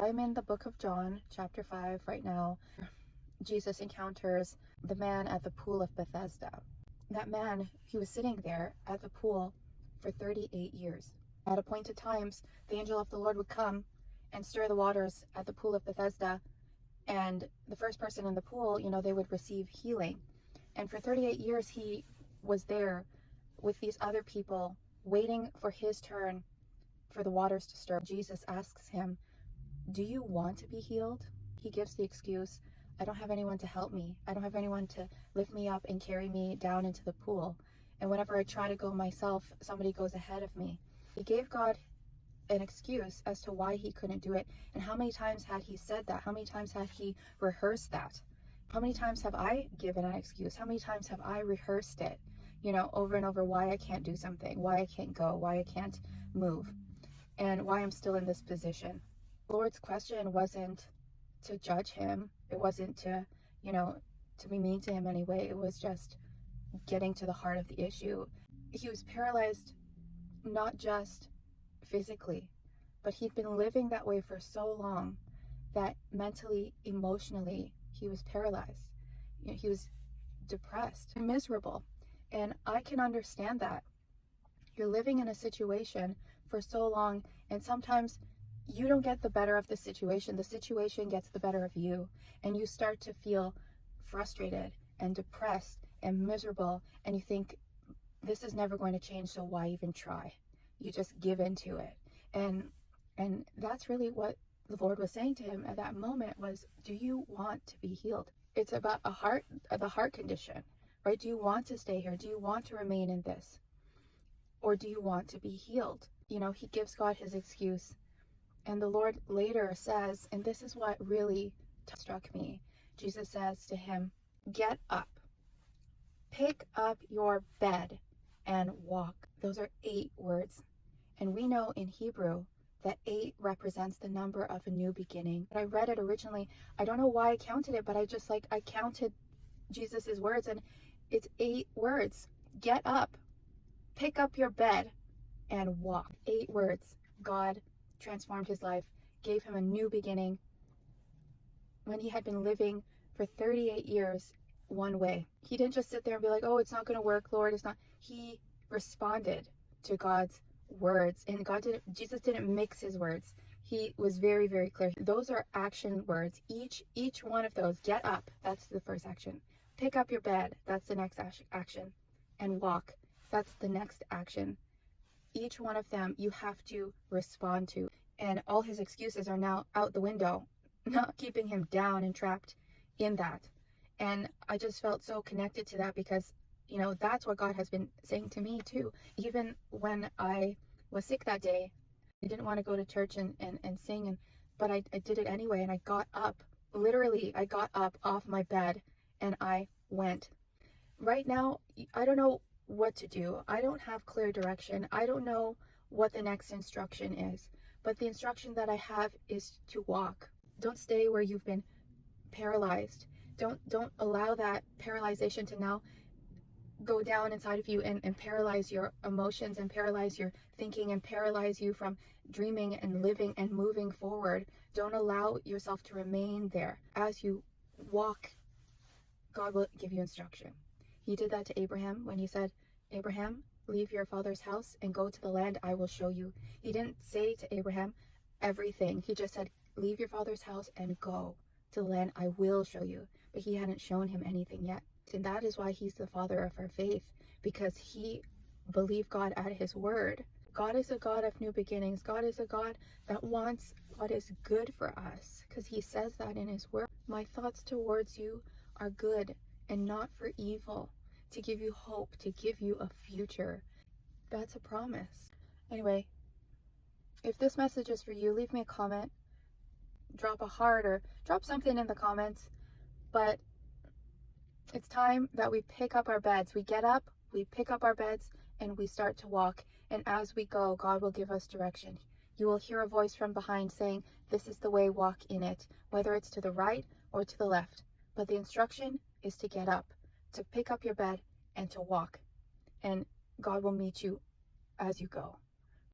I'm in the book of John, chapter 5 right now. Jesus encounters the man at the pool of Bethesda. That man, he was sitting there at the pool for 38 years. At appointed times, the angel of the Lord would come and stir the waters at the pool of Bethesda, and the first person in the pool, they would receive healing. And for 38 years, he was there with these other people, waiting for his turn for the waters to stir. Jesus asks him, "Do you want to be healed?" He gives the excuse, "I don't have anyone to help me. I don't have anyone to lift me up and carry me down into the pool. And whenever I try to go myself, somebody goes ahead of me." He gave God an excuse as to why he couldn't do it. And how many times had he said that? How many times had he rehearsed that? How many times have I given an excuse? How many times have I rehearsed it, over and over, why I can't do something, why I can't go, why I can't move, and why I'm still in this position? The Lord's question wasn't to judge him. It wasn't to, to be mean to him anyway. It was just getting to the heart of the issue. He was paralyzed, not just physically, but he'd been living that way for so long that mentally, emotionally, he was paralyzed. He was depressed and miserable. And I can understand that. You're living in a situation for so long, and sometimes you don't get the better of the situation gets the better of you, and you start to feel frustrated and depressed and miserable, and you think, this is never going to change, so why even try? You just give into it. And that's really what the Lord was saying to him at that moment was, do you want to be healed? It's about the heart condition, right? Do you want to stay here? Do you want to remain in this? Or do you want to be healed? He gives God his excuse. And the Lord later says, and this is what really struck me, Jesus says to him, "Get up, pick up your bed, and walk." Those are 8 words. And we know in Hebrew that 8 represents the number of a new beginning. But I read it originally. I don't know why I counted it, but I counted Jesus's words, and it's 8 words. Get up, pick up your bed, and walk. 8 words. God transformed his life, gave him a new beginning when he had been living for 38 years one way. He didn't just sit there and be like, "Oh, it's not going to work, Lord, it's not." He responded to God's words, and Jesus didn't mix his words. He was very, very clear. Those are action words. Each one of those. Get up, that's the first action. Pick up your bed, that's the next action. And walk, that's the next action. Each one of them you have to respond to. And all his excuses are now out the window, not keeping him down and trapped in that. And I just felt so connected to that because, that's what God has been saying to me too. Even when I was sick that day, I didn't want to go to church and sing, but I did it anyway. And I got up, literally, I got up off my bed and I went. Right now, I don't know what to do. I don't have clear direction. I don't know what the next instruction is, but the instruction that I have is to walk. Don't stay where you've been paralyzed. Don't allow that paralyzation to now go down inside of you and paralyze your emotions and paralyze your thinking and paralyze you from dreaming and living and moving forward. Don't allow yourself to remain there. As you walk, God will give you instruction. He did that to Abraham when he said, "Abraham, leave your father's house and go to the land I will show you." He didn't say to Abraham everything. He just said, "Leave your father's house and go to the land I will show you." But he hadn't shown him anything yet. And that is why he's the father of our faith, because he believed God at his word. God is a God of new beginnings. God is a God that wants what is good for us, because he says that in his word. "My thoughts towards you are good and not for evil, to give you hope, to give you a future." That's a promise. Anyway, if this message is for you, leave me a comment, drop a heart, or drop something in the comments. But it's time that we pick up our beds. We get up, we pick up our beds, and we start to walk. And as we go, God will give us direction. You will hear a voice from behind saying, "This is the way, walk in it," whether it's to the right or to the left. But the instruction is to get up, to pick up your bed, and to walk. And God will meet you as you go.